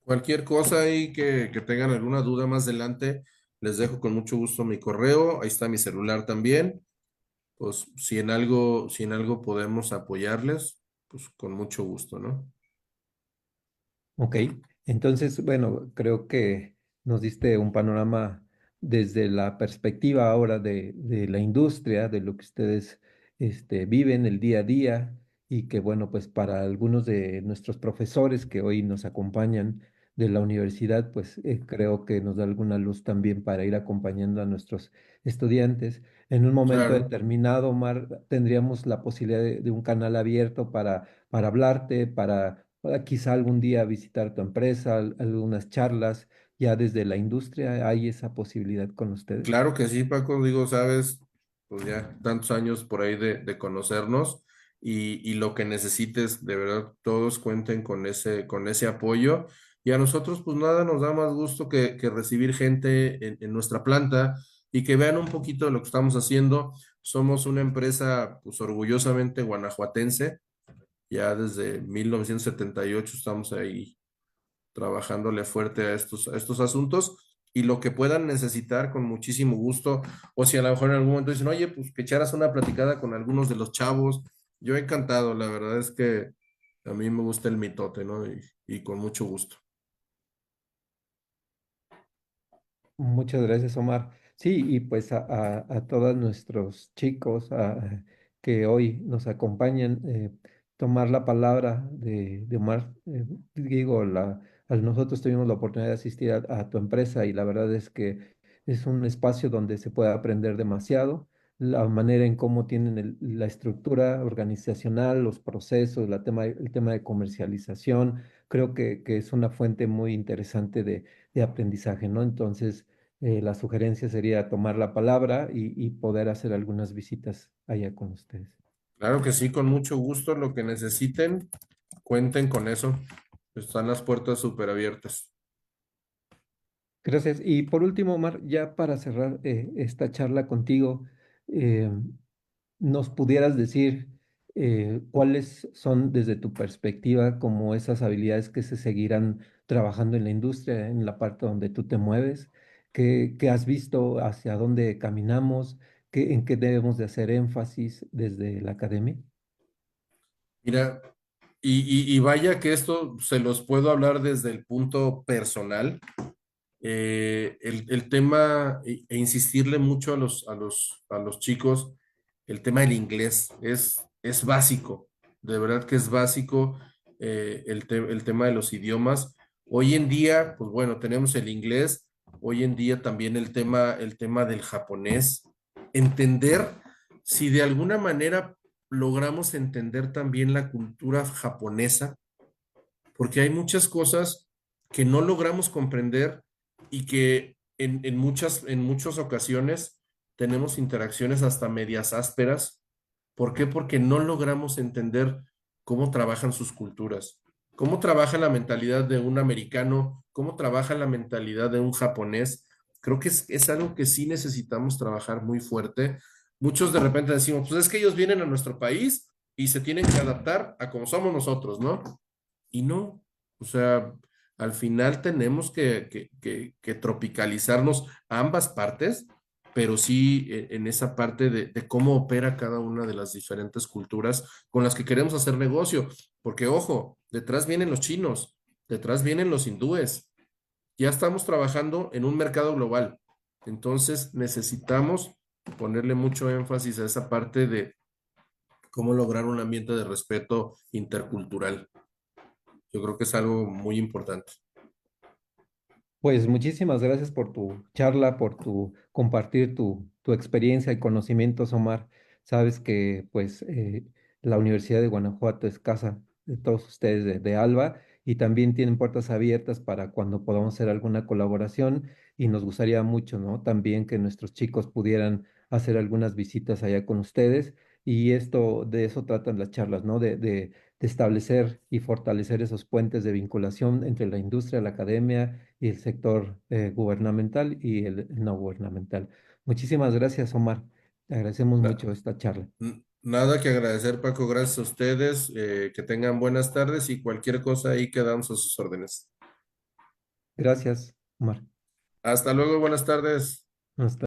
Speaker 2: Cualquier cosa ahí que tengan alguna duda más adelante, les dejo con mucho gusto mi correo. Ahí está mi celular también. Pues si en algo podemos apoyarles, pues con mucho gusto, ¿no?
Speaker 1: Ok, entonces, bueno, creo que nos diste un panorama desde la perspectiva ahora de la industria, de lo que ustedes viven el día a día y que, bueno, pues para algunos de nuestros profesores que hoy nos acompañan de la universidad, pues creo que nos da alguna luz también para ir acompañando a nuestros estudiantes. En un momento
Speaker 2: Claro.
Speaker 1: determinado, Omar, tendríamos la posibilidad de un canal abierto para hablarte, para quizá algún día visitar tu empresa, algunas charlas, ya desde la industria hay esa posibilidad con ustedes.
Speaker 2: Claro que sí, Paco, digo, sabes, pues ya tantos años por ahí de conocernos y lo que necesites, de verdad, todos cuenten con ese apoyo. Y a nosotros, pues nada, nos da más gusto que recibir gente en nuestra planta y que vean un poquito de lo que estamos haciendo. Somos una empresa, pues orgullosamente guanajuatense, ya desde 1978 estamos ahí trabajándole fuerte a estos asuntos y lo que puedan necesitar con muchísimo gusto. O si a lo mejor en algún momento dicen, oye, pues que echaras una platicada con algunos de los chavos, yo encantado, la verdad es que a mí me gusta el mitote, ¿no? Y con mucho gusto.
Speaker 1: Muchas gracias, Omar. Sí, y pues a todos nuestros chicos que hoy nos acompañan, tomar la palabra de Omar. Digo, nosotros tuvimos la oportunidad de asistir a tu empresa y la verdad es que es un espacio donde se puede aprender demasiado. La manera en cómo tienen la estructura organizacional, los procesos, el tema de comercialización, creo que es una fuente muy interesante de aprendizaje, ¿no? Entonces, la sugerencia sería tomar la palabra y poder hacer algunas visitas allá con ustedes.
Speaker 2: Claro que sí, con mucho gusto, lo que necesiten, cuenten con eso. Están las puertas súper abiertas.
Speaker 1: Gracias. Y por último, Omar, ya para cerrar esta charla contigo, eh, ¿nos pudieras decir cuáles son desde tu perspectiva como esas habilidades que se seguirán trabajando en la industria, en la parte donde tú te mueves? ¿Qué has visto, hacia dónde caminamos, en qué debemos de hacer énfasis desde la academia?
Speaker 2: Mira, y vaya que esto se los puedo hablar desde el punto personal. El tema e insistirle mucho a los chicos, el tema del inglés es básico, de verdad que es básico el tema de los idiomas. Hoy en día, pues bueno, tenemos el inglés, hoy en día también el tema del japonés. Entender si de alguna manera logramos entender también la cultura japonesa, porque hay muchas cosas que no logramos comprender y que en muchas ocasiones tenemos interacciones hasta medias ásperas. ¿Por qué? Porque no logramos entender cómo trabajan sus culturas, cómo trabaja la mentalidad de un americano, cómo trabaja la mentalidad de un japonés. Creo que es algo que sí necesitamos trabajar muy fuerte. Muchos de repente decimos, pues es que ellos vienen a nuestro país y se tienen que adaptar a como somos nosotros, ¿no? Y no, o sea, al final tenemos que tropicalizarnos a ambas partes, pero sí en esa parte de cómo opera cada una de las diferentes culturas con las que queremos hacer negocio. Porque, ojo, detrás vienen los chinos, detrás vienen los hindúes. Ya estamos trabajando en un mercado global. Entonces necesitamos ponerle mucho énfasis a esa parte de cómo lograr un ambiente de respeto intercultural. Yo creo que es algo muy importante.
Speaker 1: Pues muchísimas gracias por tu charla, por tu compartir tu experiencia y conocimientos, Omar. Sabes que pues la Universidad de Guanajuato es casa de todos ustedes de Alba y también tienen puertas abiertas para cuando podamos hacer alguna colaboración y nos gustaría mucho, ¿no? También que nuestros chicos pudieran hacer algunas visitas allá con ustedes y esto, de eso tratan las charlas, ¿no? De establecer y fortalecer esos puentes de vinculación entre la industria, la academia y el sector gubernamental y el no gubernamental. Muchísimas gracias, Omar. Te agradecemos
Speaker 2: Na-
Speaker 1: mucho esta charla.
Speaker 2: Nada que agradecer, Paco. Gracias a ustedes. Que tengan buenas tardes y cualquier cosa ahí quedamos a sus órdenes.
Speaker 1: Gracias, Omar.
Speaker 2: Hasta luego, buenas tardes.
Speaker 1: Hasta